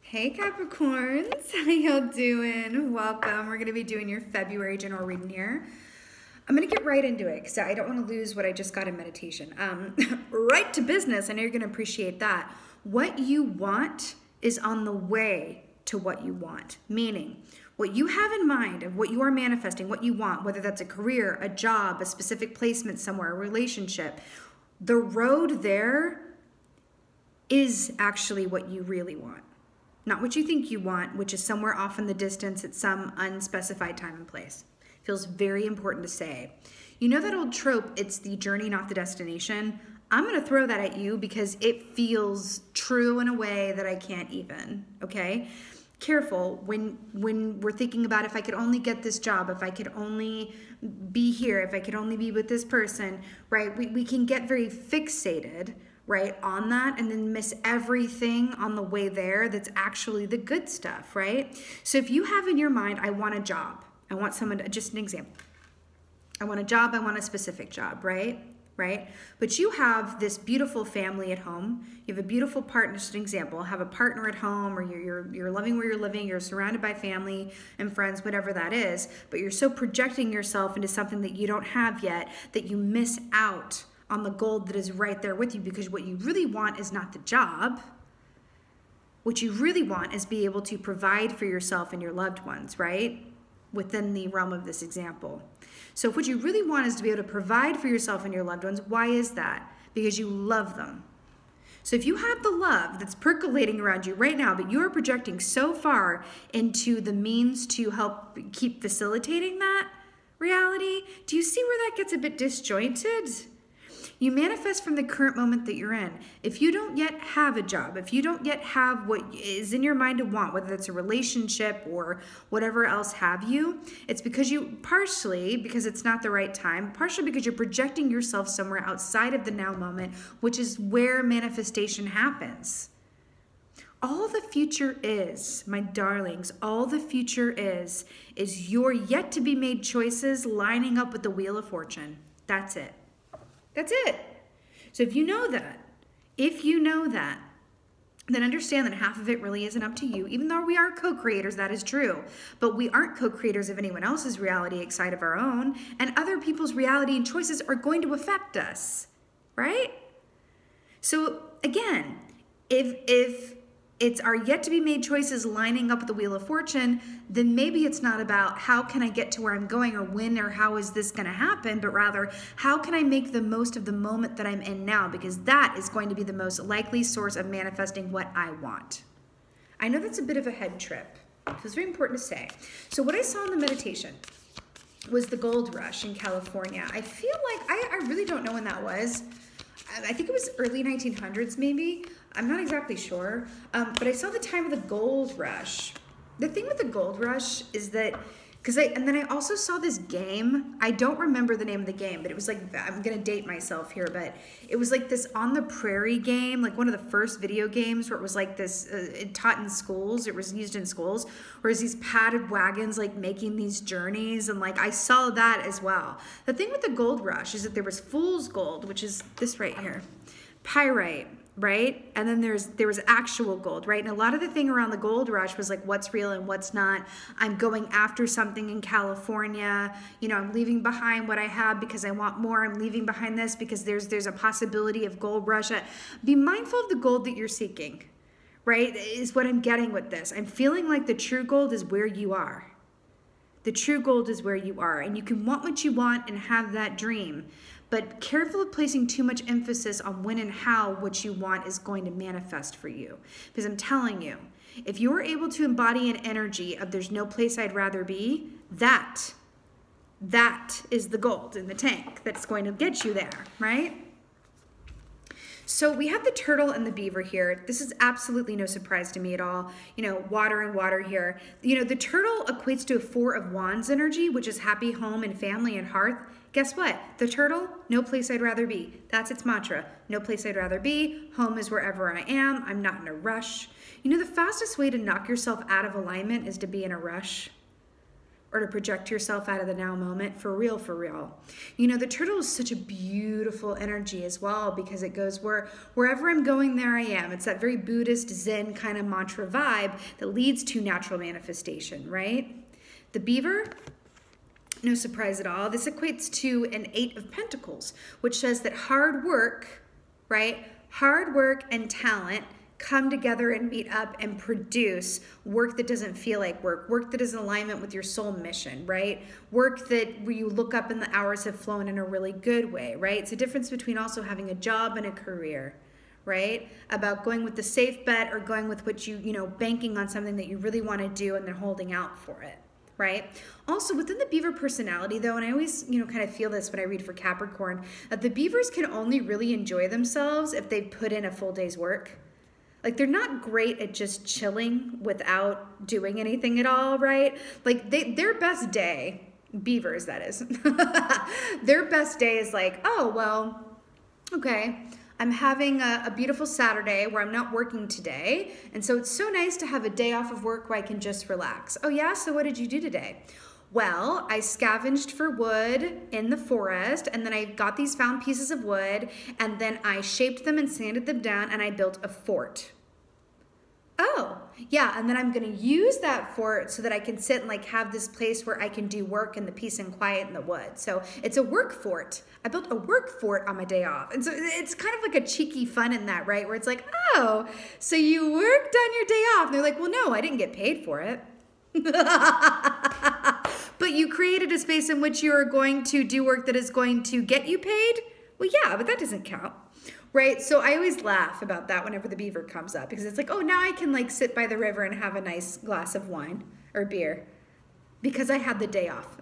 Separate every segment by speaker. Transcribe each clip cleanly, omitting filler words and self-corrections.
Speaker 1: Hey Capricorns, how y'all doing? Welcome. We're going to be doing your February general reading here. I'm going to get right into it because I don't want to lose what I just got in meditation. Right to business. I know you're going to appreciate that. What you want is on the way to what you want. Meaning, what you have in mind of what you are manifesting, what you want, whether that's a career, a job, a specific placement somewhere, a relationship, the road there is actually what you really want. Not what you think you want, which is somewhere off in the distance at some unspecified time and place. Feels very important to say. You know that old trope, it's the journey, not the destination? I'm going to throw that at you because it feels true in a way that I can't even, okay? Careful when we're thinking about if I could only get this job, if I could only be here, if I could only be with this person, right? We can get very fixated, right, on that and then miss everything on the way there that's actually the good stuff, right? So if you have in your mind, I want a job, I want someone to, just an example, I want a job, I want a specific job, right? But you have this beautiful family at home, you have a beautiful partner, just an example, have a partner at home, or you're loving where you're living, you're surrounded by family and friends, whatever that is, but you're so projecting yourself into something that you don't have yet that you miss out on the gold that is right there with you, because what you really want is not the job. What you really want is be able to provide for yourself and your loved ones, right? Within the realm of this example. So if what you really want is to be able to provide for yourself and your loved ones, why is that? Because you love them. So if you have the love that's percolating around you right now, but you are projecting so far into the means to help keep facilitating that reality, do you see where that gets a bit disjointed? You manifest from the current moment that you're in. If you don't yet have a job, if you don't yet have what is in your mind to want, whether it's a relationship or whatever else have you, it's because you, partially because it's not the right time, partially because you're projecting yourself somewhere outside of the now moment, which is where manifestation happens. All the future is, my darlings, all the future is your yet to be made choices lining up with the Wheel of Fortune. That's it. That's it. So if you know that, then understand that half of it really isn't up to you. Even though we are co-creators, that is true. But we aren't co-creators of anyone else's reality outside of our own. And other people's reality and choices are going to affect us, right? So again, if it's our yet to be made choices lining up with the Wheel of Fortune, then maybe it's not about how can I get to where I'm going or when or how is this going to happen, but rather how can I make the most of the moment that I'm in now, because that is going to be the most likely source of manifesting what I want. I know that's a bit of a head trip, so it's very important to say. So what I saw in the meditation was the gold rush in California. I feel like, I really don't know when that was. I think it was early 1900s maybe. I'm not exactly sure, but I saw the time of the gold rush. The thing with the gold rush is that, and then I also saw this game. I don't remember the name of the game, but it was like, I'm gonna date myself here, but it was like this on the prairie game, like one of the first video games where it was like this, taught in schools, it was used in schools, where it's these padded wagons like making these journeys, and like I saw that as well. The thing with the gold rush is that there was fool's gold, which is this right here, pyrite, right? And then there was actual gold, right? And a lot of the thing around the gold rush was like what's real and what's not. I'm going after something in California. You know, I'm leaving behind what I have because I want more. I'm leaving behind this because there's a possibility of gold rush. Be mindful of the gold that you're seeking, right? Is what I'm getting with this. I'm feeling like the true gold is where you are. The true gold is where you are, and you can want what you want and have that dream, but careful of placing too much emphasis on when and how what you want is going to manifest for you. Because I'm telling you, if you are able to embody an energy of there's no place I'd rather be, that is the gold in the tank that's going to get you there, right? So we have the turtle and the beaver here. This is absolutely no surprise to me at all. You know, water and water here. You know, the turtle equates to a 4 of Wands energy, which is happy home and family and hearth. Guess what? The turtle, no place I'd rather be. That's its mantra. No place I'd rather be. Home is wherever I am. I'm not in a rush. You know, the fastest way to knock yourself out of alignment is to be in a rush. or to project yourself out of the now moment, for real, for real. You know, the turtle is such a beautiful energy as well, because it goes wherever I'm going, there I am. It's that very Buddhist Zen kind of mantra vibe that leads to natural manifestation, right? The beaver, no surprise at all. This equates to an 8 of Pentacles, which says that hard work, right? Hard work and talent come together and meet up and produce work that doesn't feel like work, work that is in alignment with your soul mission, right? Work that where you look up and the hours have flown in a really good way, right? It's a difference between also having a job and a career, right? About going with the safe bet or going with what you know, banking on something that you really want to do and then holding out for it, right? Also within the beaver personality though, and I always, you know, kind of feel this when I read for Capricorn, that the beavers can only really enjoy themselves if they put in a full day's work. Like, they're not great at just chilling without doing anything at all, right? Like, their best day, beavers that is, their best day is like, oh, well, okay, I'm having a beautiful Saturday where I'm not working today, and so it's so nice to have a day off of work where I can just relax. Oh yeah, so what did you do today? Well, I scavenged for wood in the forest, and then I got these found pieces of wood, and then I shaped them and sanded them down, and I built a fort. Oh, yeah, and then I'm gonna use that fort so that I can sit and like have this place where I can do work in the peace and quiet in the woods. So it's a work fort. I built a work fort on my day off. And so it's kind of like a cheeky fun in that, right? Where it's like, oh, so you worked on your day off. And they're like, well, no, I didn't get paid for it. But you created a space in which you are going to do work that is going to get you paid? Well, yeah, but that doesn't count, right? So I always laugh about that whenever the beaver comes up, because it's like, oh, now I can like sit by the river and have a nice glass of wine or beer because I had the day off,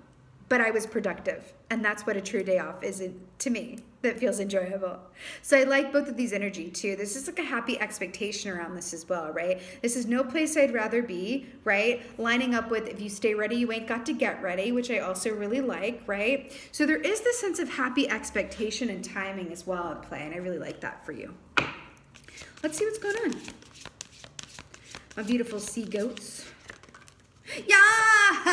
Speaker 1: but I was productive. And that's what a true day off is to me, that feels enjoyable. So I like both of these energy too. This is like a happy expectation around this as well, right? This is no place I'd rather be, right? Lining up with, if you stay ready, you ain't got to get ready, which I also really like, right? So there is this sense of happy expectation and timing as well at play, and I really like that for you. Let's see what's going on. My beautiful sea goats. Yes!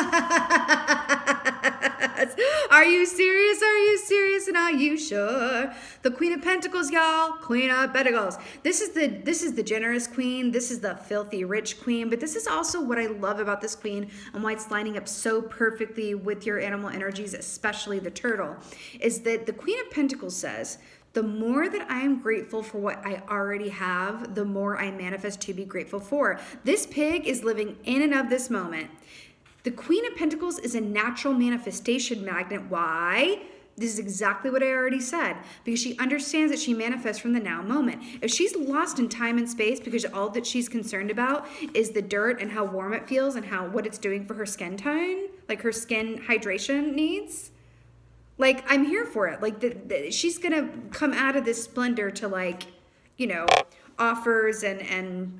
Speaker 1: Are you serious? Are you serious? And are you sure? The Queen of Pentacles, y'all. Queen of Pentacles. This is the generous queen. This is the filthy rich queen. But this is also what I love about this queen and why it's lining up so perfectly with your animal energies, especially the turtle, is that the Queen of Pentacles says, the more that I am grateful for what I already have, the more I manifest to be grateful for. This pig is living in and of this moment. The Queen of Pentacles is a natural manifestation magnet. Why? This is exactly what I already said, because she understands that she manifests from the now moment. If she's lost in time and space because all that she's concerned about is the dirt and how warm it feels and what it's doing for her skin tone, like her skin hydration needs, like, I'm here for it. Like, she's going to come out of this splendor to, like, you know, offers and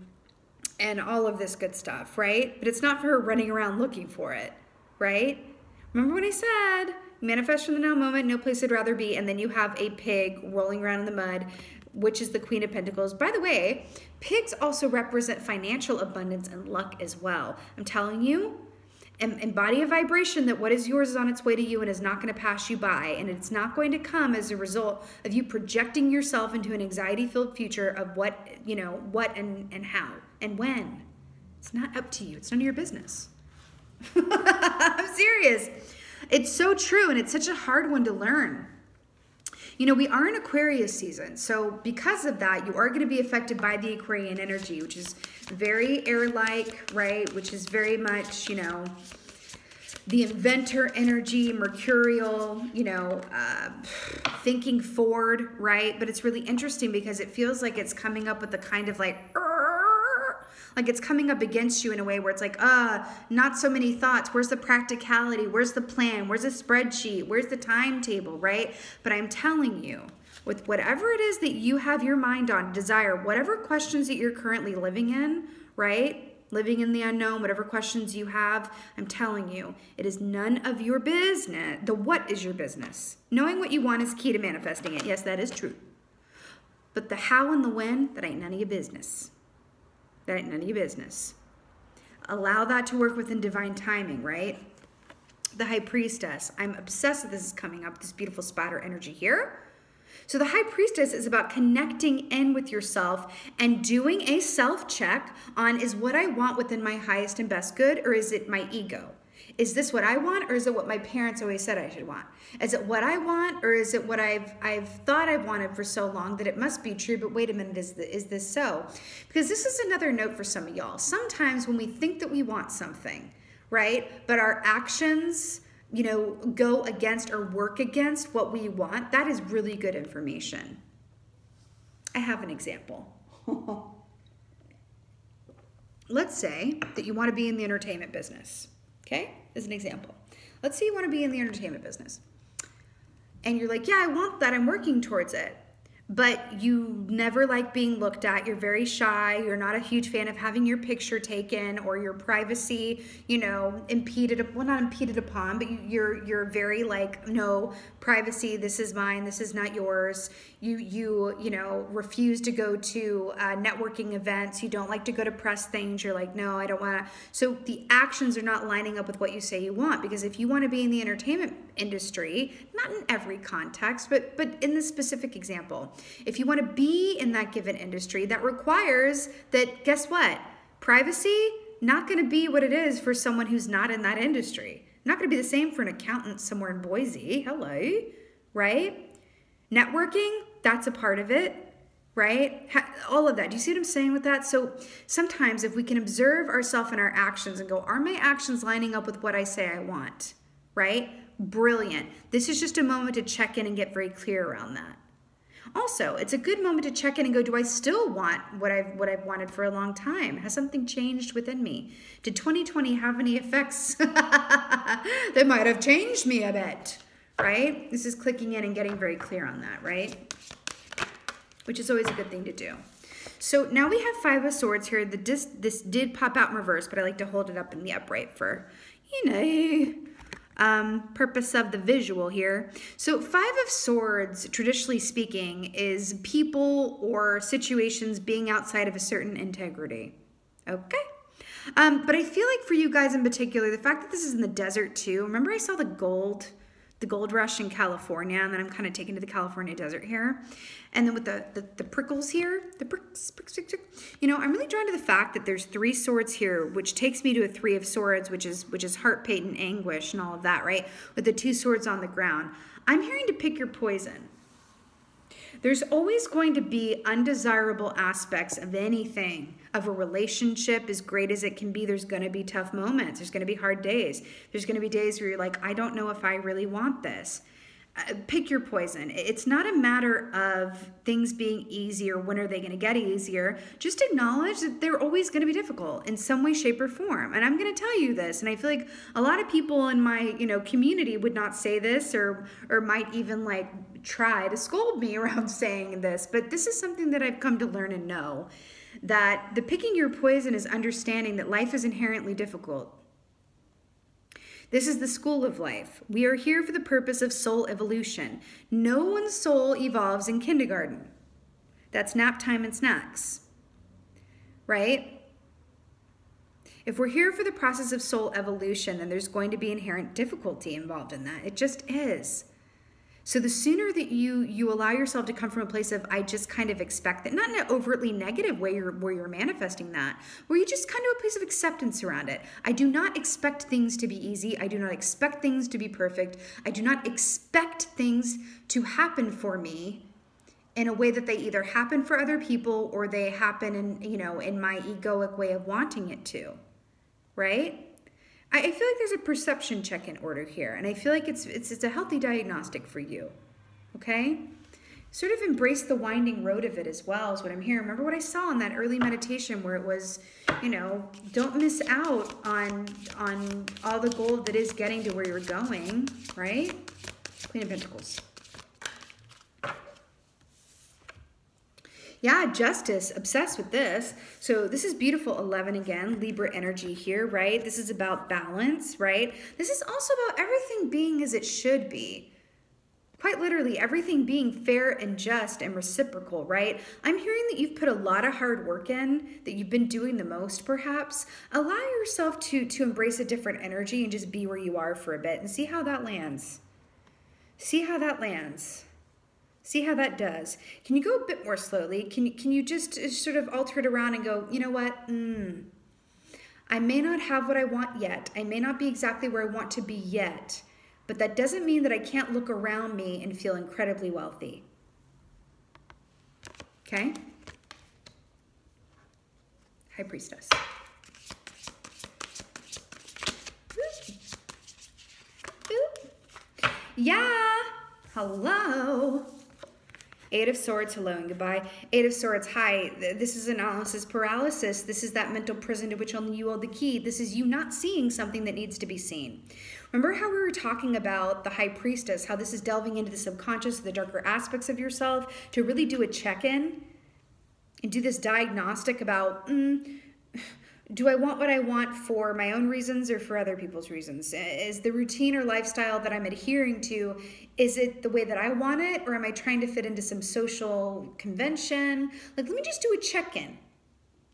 Speaker 1: all of this good stuff, right? But it's not for her running around looking for it, right? Remember when I said, manifest from the now moment, no place I'd rather be, and then you have a pig rolling around in the mud, which is the Queen of Pentacles. By the way, pigs also represent financial abundance and luck as well. I'm telling you, embody a vibration that what is yours is on its way to you and is not going to pass you by, and it's not going to come as a result of you projecting yourself into an anxiety-filled future of what, you know, what and how and when. It's not up to you. It's none of your business. I'm serious. It's so true, and it's such a hard one to learn. You know, we are in Aquarius season, so because of that, you are going to be affected by the Aquarian energy, which is very air-like, right? Which is very much, you know, the inventor energy, mercurial, you know, thinking forward, right? But it's really interesting because it feels like it's coming up with the kind of like it's coming up against you in a way where it's like, not so many thoughts. Where's the practicality? Where's the plan? Where's the spreadsheet? Where's the timetable, right? But I'm telling you, with whatever it is that you have your mind on, desire, whatever questions that you're currently living in, right? Living in the unknown, whatever questions you have, I'm telling you, it is none of your business. The what is your business. Knowing what you want is key to manifesting it. Yes, that is true. But the how and the when, that ain't none of your business. That ain't none of your business. Allow that to work within divine timing, right? the High Priestess. I'm obsessed with this is coming up, this beautiful spatter energy here. So the High Priestess is about connecting in with yourself and doing a self-check on, is what I want within my highest and best good, or is it my ego? Is this what I want, or is it what my parents always said I should want? Is it what I want, or is it what I've thought I've wanted for so long that it must be true, but wait a minute, is this so? Because this is another note for some of y'all. Sometimes when we think that we want something, right, but our actions, you know, go against or work against what we want, that is really good information. I have an example. Let's say that you want to be in the entertainment business. Okay, as an example. Let's say you want to be in the entertainment business. And you're like, yeah, I want that. I'm working towards it. But you never like being looked at. You're very shy. You're not a huge fan of having your picture taken or your privacy, you know, impeded, well, not impeded upon, but you're very like, no, privacy, this is mine, this is not yours. You know, refuse to go to networking events. You don't like to go to press things. You're like, no, I don't want to. So the actions are not lining up with what you say you want, because if you want to be in the entertainment industry, not in every context, but in this specific example, if you want to be in that given industry, that requires that, guess what? Privacy, not going to be what it is for someone who's not in that industry. Not going to be the same for an accountant somewhere in Boise. Hello, right? Networking, that's a part of it, right? All of that. Do you see what I'm saying with that? So sometimes if we can observe ourselves and our actions and go, are my actions lining up with what I say I want, right? Brilliant. This is just a moment to check in and get very clear around that. Also, it's a good moment to check in and go, do I still want what I've wanted for a long time? Has something changed within me? Did 2020 have any effects that might have changed me a bit, right? This is clicking in and getting very clear on that, right? Which is always a good thing to do. So now we have Five of Swords here. This did pop out in reverse, but I like to hold it up in the upright for, you know, purpose of the visual here. So Five of Swords, traditionally speaking, is people or situations being outside of a certain integrity. Okay? But I feel like for you guys in particular, the fact that this is in the desert too, remember I saw the gold rush in California, and then I'm kind of taken to the California desert here. And then with the prickles here, the pricks, you know, I'm really drawn to the fact that there's 3 swords here, which takes me to a 3 of Swords, which is heart pain and anguish and all of that, right? With the 2 swords on the ground. I'm hearing to pick your poison. There's always going to be undesirable aspects of anything, of a relationship, as great as it can be. There's going to be tough moments. There's going to be hard days. There's going to be days where you're like, I don't know if I really want this. Pick your poison. It's not a matter of things being easier. When are they going to get easier? Just acknowledge that they're always going to be difficult in some way, shape, or form. And I'm going to tell you this, and I feel like a lot of people in my, you know, community would not say this, or might even like try to scold me around saying this. But this is something that I've come to learn and know, that the picking your poison is understanding that life is inherently difficult. This is the school of life. We are here for the purpose of soul evolution. No one's soul evolves in kindergarten. That's nap time and snacks, right? If we're here for the process of soul evolution, then there's going to be inherent difficulty involved in that. It just is. So the sooner that you allow yourself to come from a place of, I just kind of expect that, not in an overtly negative way where you're manifesting that, where you just come to a place of acceptance around it. I do not expect things to be easy. I do not expect things to be perfect. I do not expect things to happen for me in a way that they either happen for other people or they happen in, you know, in my egoic way of wanting it to, right? I feel like there's a perception check in order here, and I feel like it's a healthy diagnostic for you, okay? Sort of embrace the winding road of it as well is what I'm hearing. Remember what I saw in that early meditation where it was, you know, don't miss out on all the gold that is getting to where you're going, right? Queen of Pentacles. Yeah, Justice, obsessed with this. So this is beautiful 11 again, Libra energy here, right? This is about balance, right? This is also about everything being as it should be. Quite literally, everything being fair and just and reciprocal, right? I'm hearing that you've put a lot of hard work in, that you've been doing the most perhaps. Allow yourself to embrace a different energy and just be where you are for a bit and see how that lands. See how that lands. See how that does. Can you go a bit more slowly? Can you just sort of alter it around and go, you know what? I may not have what I want yet. I may not be exactly where I want to be yet. But that doesn't mean that I can't look around me and feel incredibly wealthy. Okay? High Priestess. Yeah. Hello. Eight of Swords, hello and goodbye. Eight of Swords, hi. This is analysis paralysis. This is that mental prison to which only you hold the key. This is you not seeing something that needs to be seen. Remember how we were talking about the High Priestess, how this is delving into the subconscious, the darker aspects of yourself, to really do a check-in and do this diagnostic about, do I want what I want for my own reasons or for other people's reasons? Is the routine or lifestyle that I'm adhering to, is it the way that I want it, or am I trying to fit into some social convention? Like, let me just do a check-in.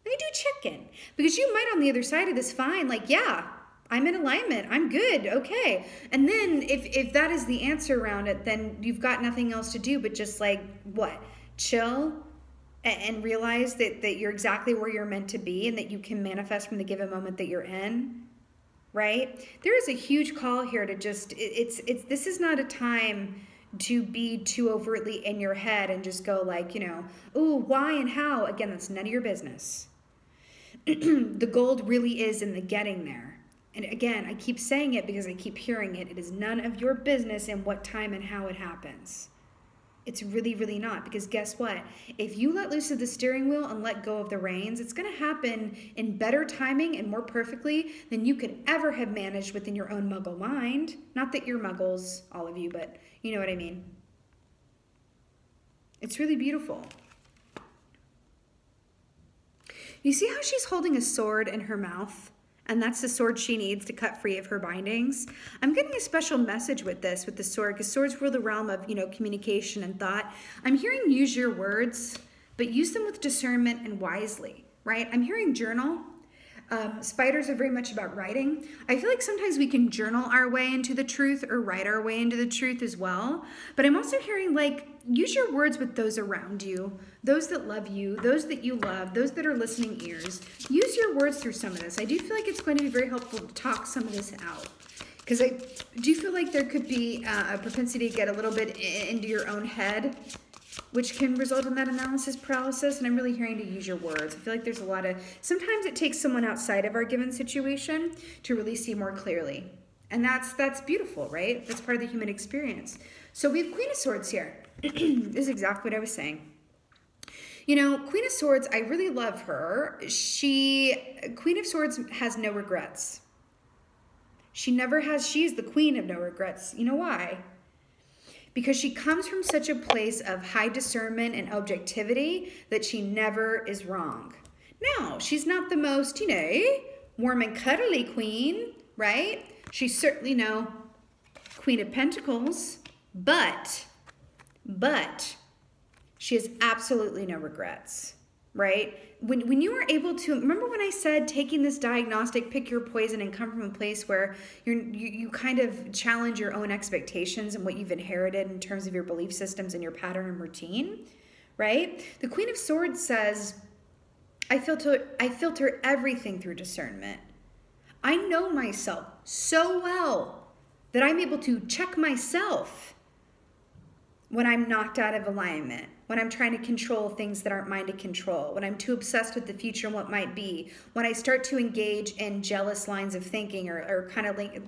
Speaker 1: Let me do a check-in. Because you might on the other side of this find, like, yeah, I'm in alignment. I'm good. Okay. And then if that is the answer around it, then you've got nothing else to do but just like, what? Chill and realize that you're exactly where you're meant to be and that you can manifest from the given moment that you're in, right? There is a huge call here to just, this is not a time to be too overtly in your head and just go like, you know, ooh, why and how? Again, that's none of your business. The gold really is in the getting there. And again, I keep saying it because I keep hearing it. It is none of your business in what time and how it happens. It's really, really not. Because guess what? If you let loose of the steering wheel and let go of the reins, it's going to happen in better timing and more perfectly than you could ever have managed within your own muggle mind. Not that you're muggles, all of you, but you know what I mean. It's really beautiful. You see how she's holding a sword in her mouth? And that's the sword she needs to cut free of her bindings. I'm getting a special message with this, with the sword, because swords rule the realm of, you know, communication and thought. I'm hearing use your words, but use them with discernment and wisely, right? I'm hearing journal. Spiders are very much about writing. I feel like sometimes we can journal our way into the truth or write our way into the truth as well. But I'm also hearing like, use your words with those around you, those that love you, those that you love, those that are listening ears. Use your words through some of this. I do feel like it's going to be very helpful to talk some of this out. Because I do feel like there could be a propensity to get a little bit into your own head, which can result in that analysis paralysis. And I'm really hearing to use your words. I feel like there's a lot of, sometimes it takes someone outside of our given situation to really see more clearly. And that's beautiful, right? That's part of the human experience. So we have Queen of Swords here. This is exactly what I was saying. You know, Queen of Swords, I really love her. Queen of Swords has no regrets. She never has, she's the queen of no regrets. You know why? Because she comes from such a place of high discernment and objectivity that she never is wrong. Now, she's not the most, you know, warm and cuddly queen, right? She's certainly no Queen of Pentacles, but she has absolutely no regrets, right? When you are able to, remember when I said taking this diagnostic, pick your poison and come from a place where you kind of challenge your own expectations and what you've inherited in terms of your belief systems and your pattern and routine, right? The Queen of Swords says, I filter everything through discernment. I know myself so well that I'm able to check myself when I'm knocked out of alignment, when I'm trying to control things that aren't mine to control, when I'm too obsessed with the future and what might be, when I start to engage in jealous lines of thinking or kind of like,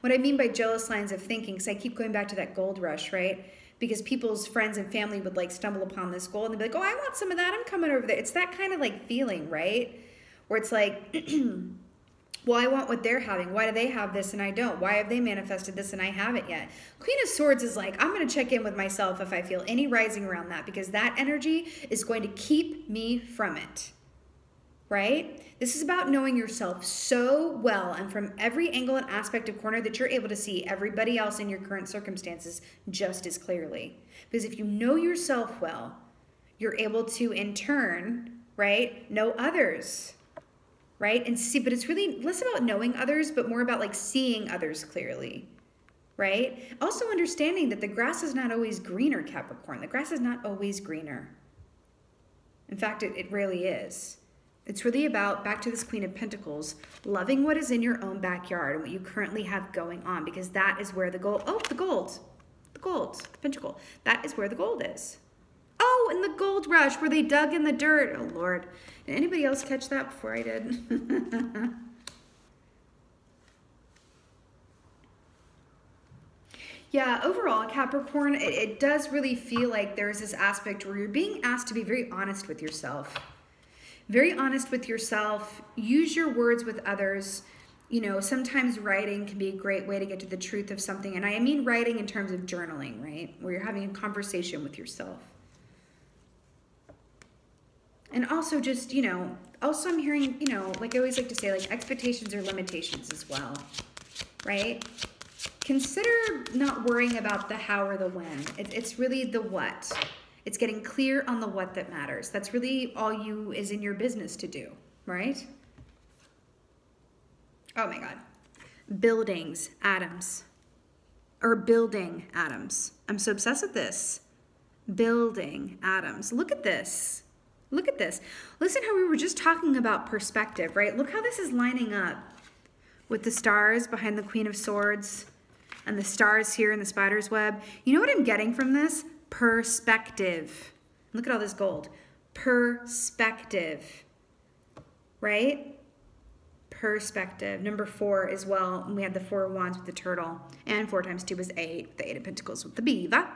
Speaker 1: what I mean by jealous lines of thinking, because I keep going back to that gold rush, right? Because people's friends and family would like stumble upon this gold and they'd be like, oh, I want some of that, I'm coming over there. It's that kind of like feeling, right? Where it's like, well, I want what they're having. Why do they have this and I don't? Why have they manifested this and I haven't yet? Queen of Swords is like, I'm going to check in with myself if I feel any rising around that, because that energy is going to keep me from it. right? This is about knowing yourself so well and from every angle and aspect of corner that you're able to see everybody else in your current circumstances just as clearly. Because if you know yourself well, you're able to in turn, right, know others, right? And see, but it's really less about knowing others, but more about like seeing others clearly, right? Also understanding that the grass is not always greener, Capricorn. The grass is not always greener. In fact, it rarely is. It's really about, back to this Queen of Pentacles, loving what is in your own backyard and what you currently have going on, because that is where the gold, the pentacle, that is where the gold is. Oh, and the gold rush where they dug in the dirt. Oh, Lord. Did anybody else catch that before I did? Yeah, overall, Capricorn, it does really feel like there's this aspect where you're being asked to be very honest with yourself. Very honest with yourself. Use your words with others. You know, sometimes writing can be a great way to get to the truth of something. And I mean writing in terms of journaling, right? Where you're having a conversation with yourself. And also just, you know, also I'm hearing, you know, like I always like to say, like expectations or limitations as well, right? Consider not worrying about the how or the when. It's really the what. It's getting clear on the what that matters. That's really all you is in your business to do, right? Oh my God. Buildings, atoms. Or building atoms. I'm so obsessed with this. Building atoms. Look at this. Look at this. Listen how we were just talking about perspective, right? Look how this is lining up with the stars behind the Queen of Swords and the stars here in the spider's web. You know what I'm getting from this? Perspective. Look at all this gold. Perspective, right? Perspective. Number 4 as well. And we had the 4 of Wands with the turtle. And 4 times 2 was 8. The 8 of Pentacles with the beaver.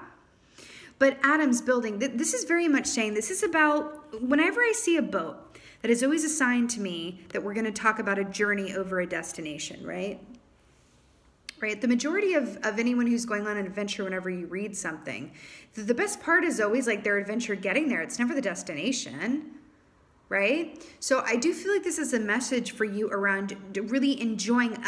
Speaker 1: But Adam's building, this is very much saying, this is about, whenever I see a boat, that is always a sign to me that we're going to talk about a journey over a destination, right? Right? The majority of anyone who's going on an adventure, whenever you read something, the best part is always like their adventure getting there. It's never the destination, right? So I do feel like this is a message for you around really enjoying,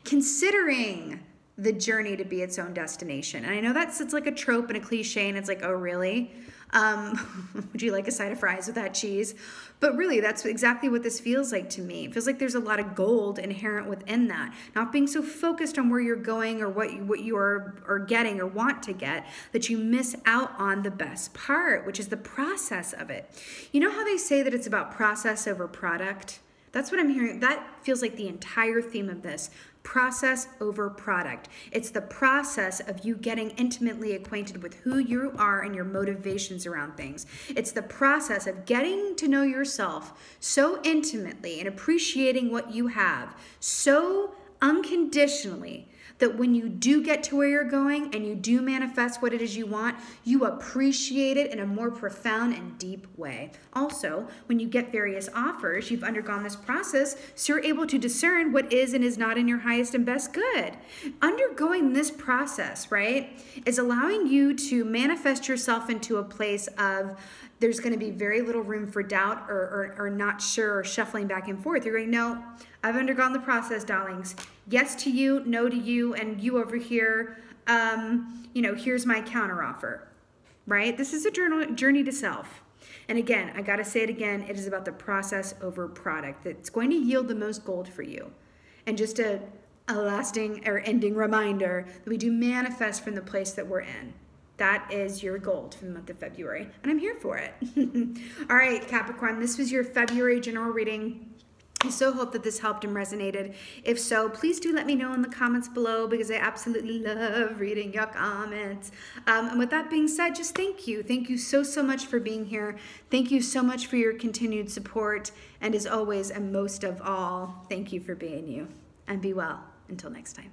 Speaker 1: considering the journey to be its own destination. And I know it's like a trope and a cliche, and it's like, oh, really? Would you like a side of fries with that cheese? But really, that's exactly what this feels like to me. It feels like there's a lot of gold inherent within that. Not being so focused on where you're going or what you are getting or want to get, that you miss out on the best part, which is the process of it. You know how they say that it's about process over product? That's what I'm hearing. That feels like the entire theme of this. Process over product. It's the process of you getting intimately acquainted with who you are and your motivations around things. It's the process of getting to know yourself so intimately and appreciating what you have so unconditionally that when you do get to where you're going and you do manifest what it is you want, you appreciate it in a more profound and deep way. Also, when you get various offers, you've undergone this process, so you're able to discern what is and is not in your highest and best good. Undergoing this process, right, is allowing you to manifest yourself into a place of there's going to be very little room for doubt or not sure or shuffling back and forth. You're going, no, I've undergone the process, darlings. Yes to you, no to you, and you over here, you know, here's my counteroffer, right? This is a journey to self. And again, I got to say it again, it is about the process over product. It's going to yield the most gold for you. And just a lasting or ending reminder that we do manifest from the place that we're in. That is your gold for the month of February, and I'm here for it. All right, Capricorn, this was your February general reading. I so hope that this helped and resonated. If so, please do let me know in the comments below, because I absolutely love reading your comments. And with that being said, just thank you. Thank you so, so much for being here. Thank you so much for your continued support. And as always, and most of all, thank you for being you. And be well. Until next time.